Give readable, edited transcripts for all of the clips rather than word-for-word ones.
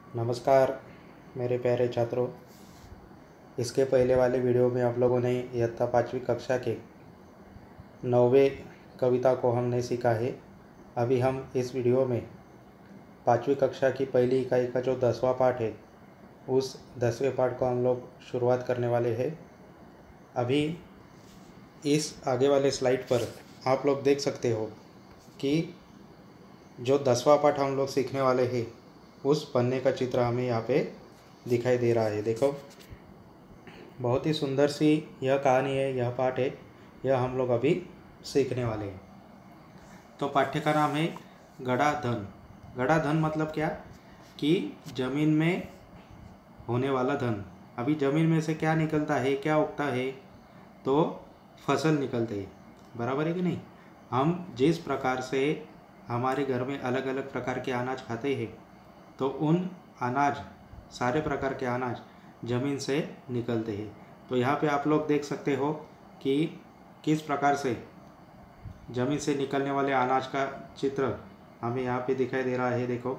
नमस्कार मेरे प्यारे छात्रों। इसके पहले वाले वीडियो में आप लोगों ने इयत्ता 5वीं कक्षा के 9वें कविता को हमने सीखा है। अभी हम इस वीडियो में 5वीं कक्षा की पहली इकाई का जो 10वां पाठ है उस 10वें पाठ को हम लोग शुरुआत करने वाले हैं। अभी इस आगे वाले स्लाइड पर आप लोग देख सकते हो कि जो 10वां पाठ हम लोग सीखने वाले हैं उस पन्ने का चित्र हमें यहाँ पे दिखाई दे रहा है। देखो, बहुत ही सुंदर सी यह कहानी है, यह पाठ है, यह हम लोग अभी सीखने वाले हैं। तो पाठ्य का नाम है गड़ा धन। गड़ा धन मतलब क्या कि जमीन में होने वाला धन। अभी जमीन में से क्या निकलता है, क्या उगता है? तो फसल निकलते है, बराबर है कि नहीं। हम जिस प्रकार से हमारे घर में अलग अलग प्रकार के अनाज खाते हैं तो उन अनाज, सारे प्रकार के अनाज ज़मीन से निकलते हैं। तो यहाँ पे आप लोग देख सकते हो कि किस प्रकार से ज़मीन से निकलने वाले अनाज का चित्र हमें यहाँ पे दिखाई दे रहा है। देखो,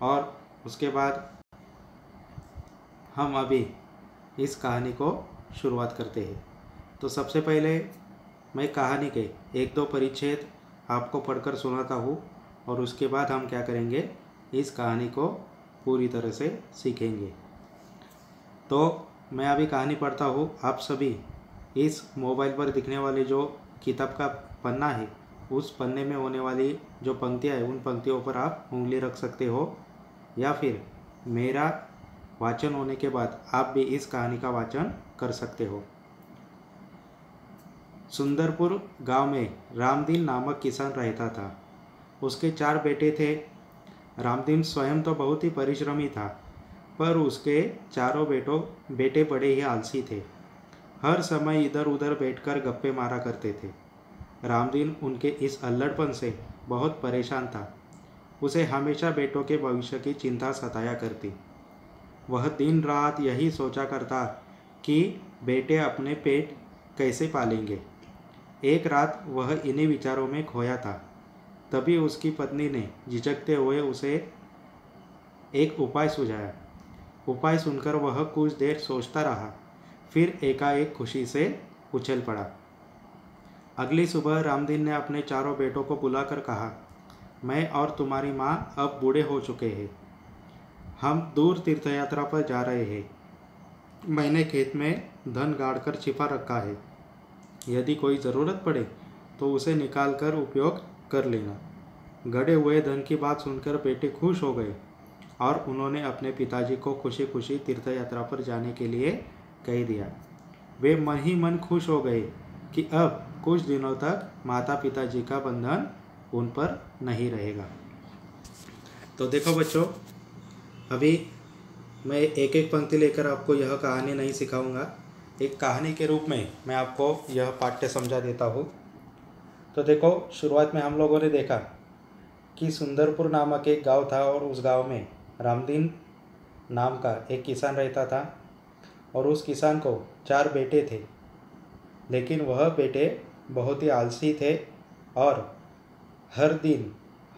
और उसके बाद हम अभी इस कहानी को शुरुआत करते हैं। तो सबसे पहले मैं कहानी के 1-2 परिच्छेद आपको पढ़कर सुनाता हूँ और उसके बाद हम क्या करेंगे, इस कहानी को पूरी तरह से सीखेंगे। तो मैं अभी कहानी पढ़ता हूँ। आप सभी इस मोबाइल पर दिखने वाले जो किताब का पन्ना है उस पन्ने में होने वाली जो पंक्तियाँ हैं उन पंक्तियों पर आप उंगली रख सकते हो, या फिर मेरा वाचन होने के बाद आप भी इस कहानी का वाचन कर सकते हो। सुंदरपुर गांव में रामदीन नामक किसान रहता था। उसके 4 बेटे थे। रामदीन स्वयं तो बहुत ही परिश्रमी था, पर उसके चारों बेटे बड़े ही आलसी थे। हर समय इधर उधर बैठकर गप्पे मारा करते थे। रामदीन उनके इस अल्लड़पन से बहुत परेशान था। उसे हमेशा बेटों के भविष्य की चिंता सताया करती। वह दिन रात यही सोचा करता कि बेटे अपने पेट कैसे पालेंगे। एक रात वह इन्हीं विचारों में खोया था। तभी उसकी पत्नी ने झिझकते हुए उसे एक उपाय सुझाया। उपाय सुनकर वह कुछ देर सोचता रहा, फिर एकाएक खुशी से उछल पड़ा। अगली सुबह रामदीन ने अपने चारों बेटों को बुलाकर कहा, मैं और तुम्हारी माँ अब बूढ़े हो चुके हैं। हम दूर तीर्थयात्रा पर जा रहे हैं। मैंने खेत में धन गाड़कर छिपा रखा है। यदि कोई ज़रूरत पड़े तो उसे निकाल कर उपयोग कर लेना। गड़े हुए धन की बात सुनकर बेटे खुश हो गए और उन्होंने अपने पिताजी को खुशी खुशी तीर्थ यात्रा पर जाने के लिए कह दिया। वे मन ही मन खुश हो गए कि अब कुछ दिनों तक माता पिताजी का बंधन उन पर नहीं रहेगा। तो देखो बच्चों, अभी मैं एक एक पंक्ति लेकर आपको यह कहानी नहीं सिखाऊंगा। एक कहानी के रूप में मैं आपको यह पाठ्य समझा देता हूँ। तो देखो, शुरुआत में हम लोगों ने देखा कि सुंदरपुर नामक एक गांव था और उस गांव में रामदीन नाम का एक किसान रहता था और उस किसान को 4 बेटे थे। लेकिन वह बेटे बहुत ही आलसी थे और हर दिन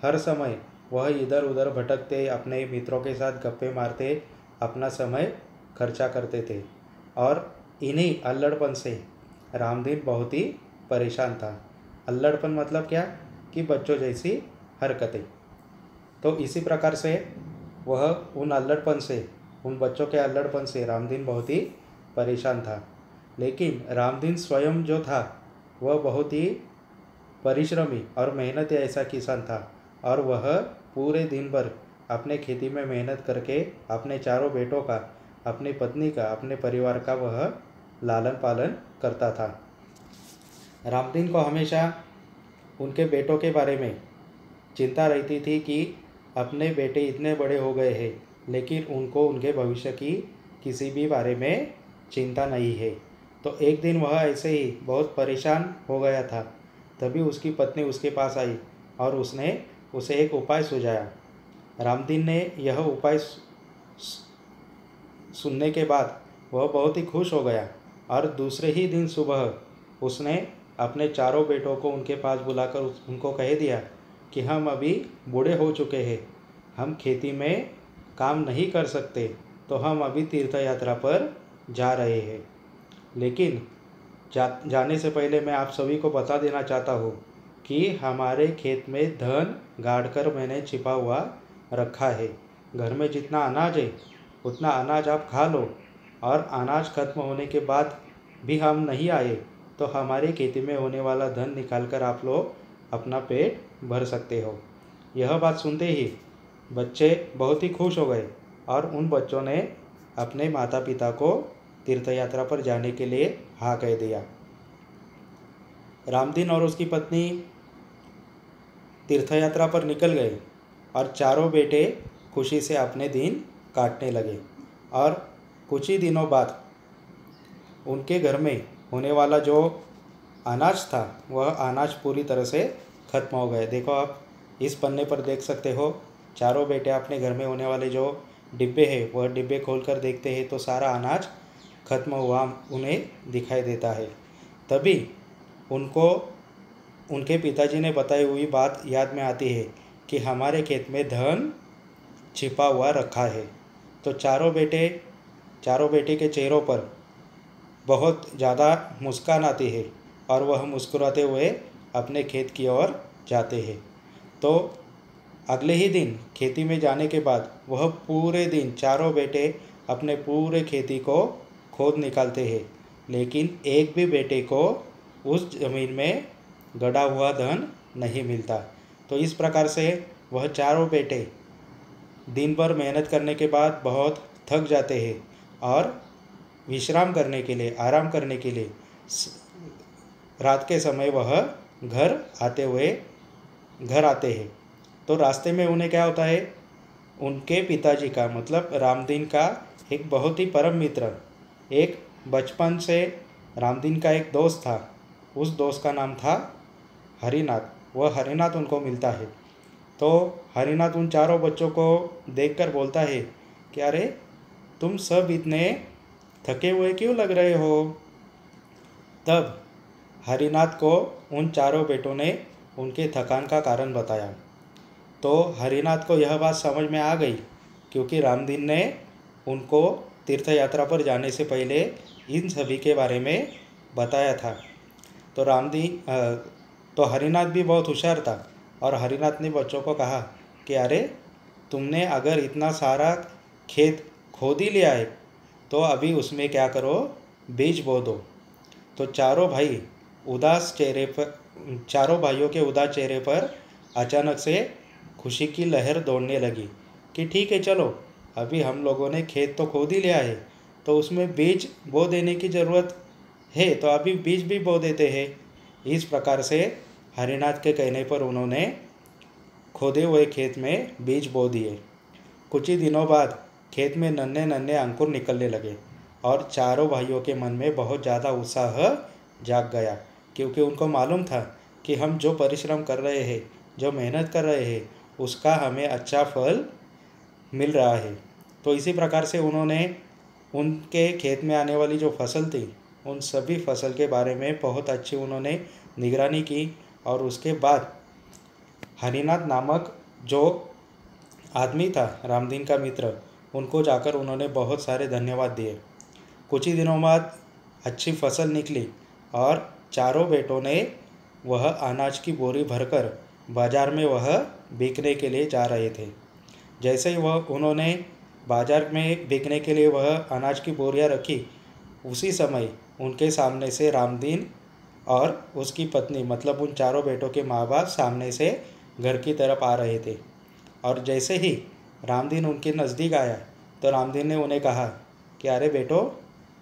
हर समय वह इधर उधर भटकते, अपने मित्रों के साथ गप्पे मारते, अपना समय खर्चा करते थे। और इन्हीं अल्लड़पन से रामदीन बहुत ही परेशान था। अल्लड़पन मतलब क्या कि बच्चों जैसी हरकतें। तो इसी प्रकार से वह उन अल्लड़पन से, उन बच्चों के अल्लड़पन से रामदीन बहुत ही परेशान था। लेकिन रामदीन स्वयं जो था वह बहुत ही परिश्रमी और मेहनती ऐसा किसान था और वह पूरे दिन भर अपने खेती में मेहनत करके अपने चारों बेटों का, अपनी पत्नी का, अपने परिवार का वह लालन पालन करता था। रामदीन को हमेशा उनके बेटों के बारे में चिंता रहती थी कि अपने बेटे इतने बड़े हो गए हैं लेकिन उनको उनके भविष्य की किसी भी बारे में चिंता नहीं है। तो एक दिन वह ऐसे ही बहुत परेशान हो गया था। तभी उसकी पत्नी उसके पास आई और उसने उसे एक उपाय सुझाया। रामदीन ने यह उपाय सुनने के बाद वह बहुत ही खुश हो गया और दूसरे ही दिन सुबह उसने अपने चारों बेटों को उनके पास बुलाकर उनको कह दिया कि हम अभी बूढ़े हो चुके हैं। हम खेती में काम नहीं कर सकते तो हम अभी तीर्थ यात्रा पर जा रहे हैं। लेकिन जाने से पहले मैं आप सभी को बता देना चाहता हूँ कि हमारे खेत में धन गाड़ कर मैंने छिपा हुआ रखा है। घर में जितना अनाज है उतना अनाज आप खा लो, और अनाज खत्म होने के बाद भी हम नहीं आए तो हमारी खेती में होने वाला धन निकाल कर आप लोग अपना पेट भर सकते हो। यह बात सुनते ही बच्चे बहुत ही खुश हो गए और उन बच्चों ने अपने माता पिता को तीर्थ यात्रा पर जाने के लिए हाँ कह दिया। रामदीन और उसकी पत्नी तीर्थ यात्रा पर निकल गए और चारों बेटे खुशी से अपने दिन काटने लगे। और कुछ ही दिनों बाद उनके घर में होने वाला जो अनाज था वह अनाज पूरी तरह से खत्म हो गए। देखो आप इस पन्ने पर देख सकते हो, चारों बेटे अपने घर में होने वाले जो डिब्बे हैं वह डिब्बे खोलकर देखते हैं तो सारा अनाज खत्म हुआ उन्हें दिखाई देता है। तभी उनको उनके पिताजी ने बताई हुई बात याद में आती है कि हमारे खेत में धन छिपा हुआ रखा है। तो चारों बेटे के चेहरों पर बहुत ज़्यादा मुस्कान आती है और वह मुस्कुराते हुए अपने खेत की ओर जाते हैं। तो अगले ही दिन खेती में जाने के बाद वह पूरे दिन चारों बेटे अपने पूरे खेती को खोद निकालते हैं, लेकिन एक भी बेटे को उस ज़मीन में गड़ा हुआ धन नहीं मिलता। तो इस प्रकार से वह चारों बेटे दिन भर मेहनत करने के बाद बहुत थक जाते हैं और विश्राम करने के लिए, आराम करने के लिए रात के समय वह घर आते हैं। तो रास्ते में उन्हें क्या होता है, उनके पिताजी का मतलब रामदीन का एक बहुत ही परम मित्र, एक बचपन से रामदीन का एक दोस्त था, उस दोस्त का नाम था हरिनाथ। वह हरिनाथ उनको मिलता है। तो हरिनाथ उन चारों बच्चों को देखकर बोलता है कि अरे तुम सब इतने थके हुए क्यों लग रहे हो। तब हरिनाथ को उन चारों बेटों ने उनके थकान का कारण बताया। तो हरिनाथ को यह बात समझ में आ गई क्योंकि रामदीन ने उनको तीर्थ यात्रा पर जाने से पहले इन सभी के बारे में बताया था। तो हरिनाथ भी बहुत होशियार था और हरिनाथ ने बच्चों को कहा कि अरे तुमने अगर इतना सारा खेत खोद ही लिया है तो अभी उसमें क्या करो, बीज बो दो। तो चारों भाइयों के उदास चेहरे पर अचानक से खुशी की लहर दौड़ने लगी कि ठीक है चलो, अभी हम लोगों ने खेत तो खोद ही लिया है तो उसमें बीज बो देने की ज़रूरत है, तो अभी बीज भी बो देते हैं। इस प्रकार से हरिनाथ के कहने पर उन्होंने खोदे हुए खेत में बीज बो दिए। कुछ ही दिनों बाद खेत में नन्हे नन्हे अंकुर निकलने लगे और चारों भाइयों के मन में बहुत ज़्यादा उत्साह जाग गया क्योंकि उनको मालूम था कि हम जो परिश्रम कर रहे हैं, जो मेहनत कर रहे हैं, उसका हमें अच्छा फल मिल रहा है। तो इसी प्रकार से उन्होंने उनके खेत में आने वाली जो फसल थी उन सभी फसल के बारे में बहुत अच्छी उन्होंने निगरानी की और उसके बाद हरिनाथ नामक जो आदमी था रामदीन का मित्र, उनको जाकर उन्होंने बहुत सारे धन्यवाद दिए। कुछ ही दिनों बाद अच्छी फसल निकली और चारों बेटों ने वह अनाज की बोरी भरकर बाजार में वह बेचने के लिए जा रहे थे। जैसे ही उन्होंने बाजार में बेचने के लिए वह अनाज की बोरियां रखी, उसी समय उनके सामने से रामदीन और उसकी पत्नी मतलब उन चारों बेटों के माँ बाप सामने से घर की तरफ आ रहे थे। और जैसे ही रामदीन उनके नज़दीक आया तो रामदीन ने उन्हें कहा कि अरे बेटो,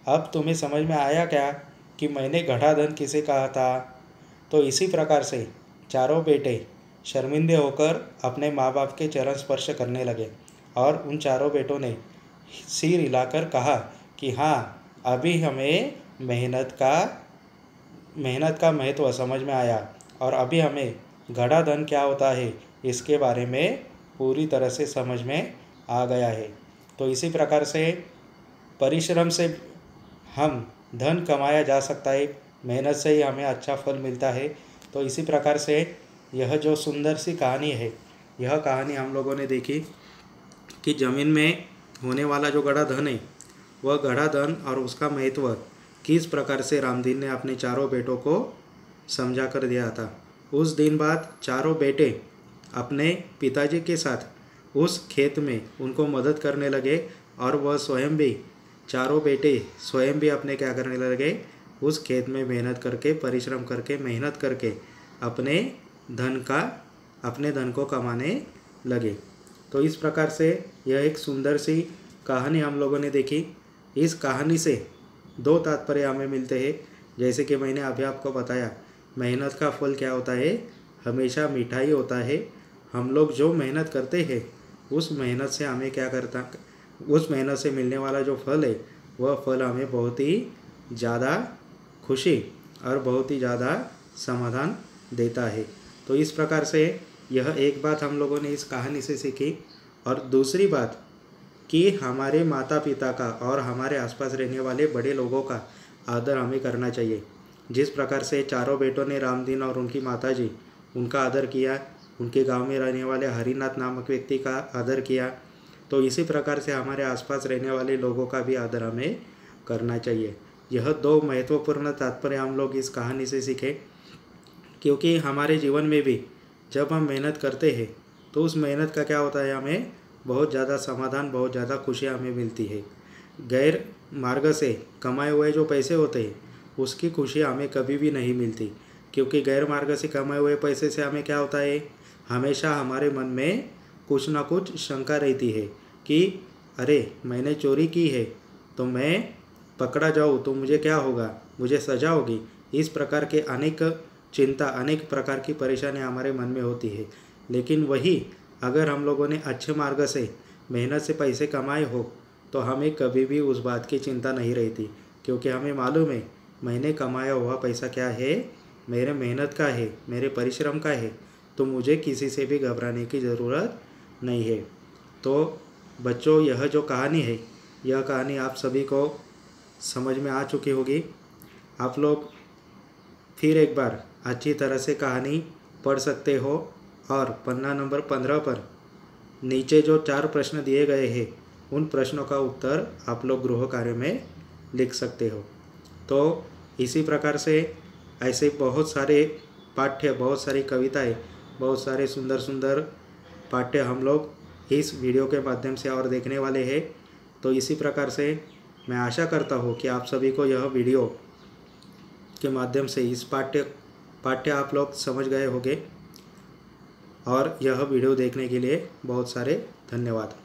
अब तुम्हें समझ में आया क्या कि मैंने घड़ा धन किसे कहा था। तो इसी प्रकार से चारों बेटे शर्मिंदे होकर अपने माँ बाप के चरण स्पर्श करने लगे और उन चारों बेटों ने सिर हिलाकर कहा कि हाँ, अभी हमें मेहनत का महत्व समझ में आया और अभी हमें घड़ा धन क्या होता है इसके बारे में पूरी तरह से समझ में आ गया है। तो इसी प्रकार से परिश्रम से हम धन कमाया जा सकता है, मेहनत से ही हमें अच्छा फल मिलता है। तो इसी प्रकार से यह जो सुंदर सी कहानी है, यह कहानी हम लोगों ने देखी कि ज़मीन में होने वाला जो गड़ा धन है वह गड़ा धन और उसका महत्व किस प्रकार से रामदीन ने अपने चारों बेटों को समझा कर दिया था। उस दिन बाद चारों बेटे अपने पिताजी के साथ उस खेत में उनको मदद करने लगे और वह स्वयं भी, चारों बेटे स्वयं भी अपने क्या करने लगे, उस खेत में मेहनत करके, परिश्रम करके, मेहनत करके अपने धन को कमाने लगे। तो इस प्रकार से यह एक सुंदर सी कहानी हम लोगों ने देखी। इस कहानी से दो तात्पर्य हमें मिलते हैं। जैसे कि मैंने अभी आपको बताया, मेहनत का फल क्या होता है, हमेशा मीठा ही होता है। हम लोग जो मेहनत करते हैं उस मेहनत से हमें क्या करता, उस मेहनत से मिलने वाला जो फल है वह फल हमें बहुत ही ज़्यादा खुशी और बहुत ही ज़्यादा समाधान देता है। तो इस प्रकार से यह एक बात हम लोगों ने इस कहानी से सीखी। और दूसरी बात कि हमारे माता पिता का और हमारे आसपास रहने वाले बड़े लोगों का आदर हमें करना चाहिए। जिस प्रकार से चारों बेटों ने रामदीन और उनकी माताजी उनका आदर किया, उनके गांव में रहने वाले हरिनाथ नामक व्यक्ति का आदर किया, तो इसी प्रकार से हमारे आसपास रहने वाले लोगों का भी आदर हमें करना चाहिए। यह दो महत्वपूर्ण तात्पर्य हम लोग इस कहानी से सीखे। क्योंकि हमारे जीवन में भी जब हम मेहनत करते हैं तो उस मेहनत का क्या होता है, हमें बहुत ज़्यादा समाधान, बहुत ज़्यादा खुशियाँ हमें मिलती है। गैर मार्ग से कमाए हुए जो पैसे होते हैं उसकी खुशी हमें कभी भी नहीं मिलती। क्योंकि गैर मार्ग से कमाए हुए पैसे से हमें क्या होता है, हमेशा हमारे मन में कुछ ना कुछ शंका रहती है कि अरे मैंने चोरी की है तो मैं पकड़ा जाऊँ तो मुझे क्या होगा, मुझे सज़ा होगी। इस प्रकार के अनेक चिंता, अनेक प्रकार की परेशानियाँ हमारे मन में होती है। लेकिन वही अगर हम लोगों ने अच्छे मार्ग से मेहनत से पैसे कमाए हो तो हमें कभी भी उस बात की चिंता नहीं रहती। क्योंकि हमें मालूम है मैंने कमाया हुआ पैसा क्या है, मेरे मेहनत का है, मेरे परिश्रम का है, तो मुझे किसी से भी घबराने की ज़रूरत नहीं है। तो बच्चों, यह जो कहानी है, यह कहानी आप सभी को समझ में आ चुकी होगी। आप लोग फिर एक बार अच्छी तरह से कहानी पढ़ सकते हो और पन्ना नंबर 15 पर नीचे जो 4 प्रश्न दिए गए हैं उन प्रश्नों का उत्तर आप लोग गृह कार्य में लिख सकते हो। तो इसी प्रकार से ऐसे बहुत सारे पाठ्य, बहुत सारी कविताएं, बहुत सारे सुंदर सुंदर पाठ्य हम लोग इस वीडियो के माध्यम से और देखने वाले हैं। तो इसी प्रकार से मैं आशा करता हूँ कि आप सभी को यह वीडियो के माध्यम से इस पाठ्य आप लोग समझ गए होंगे। और यह वीडियो देखने के लिए बहुत सारे धन्यवाद।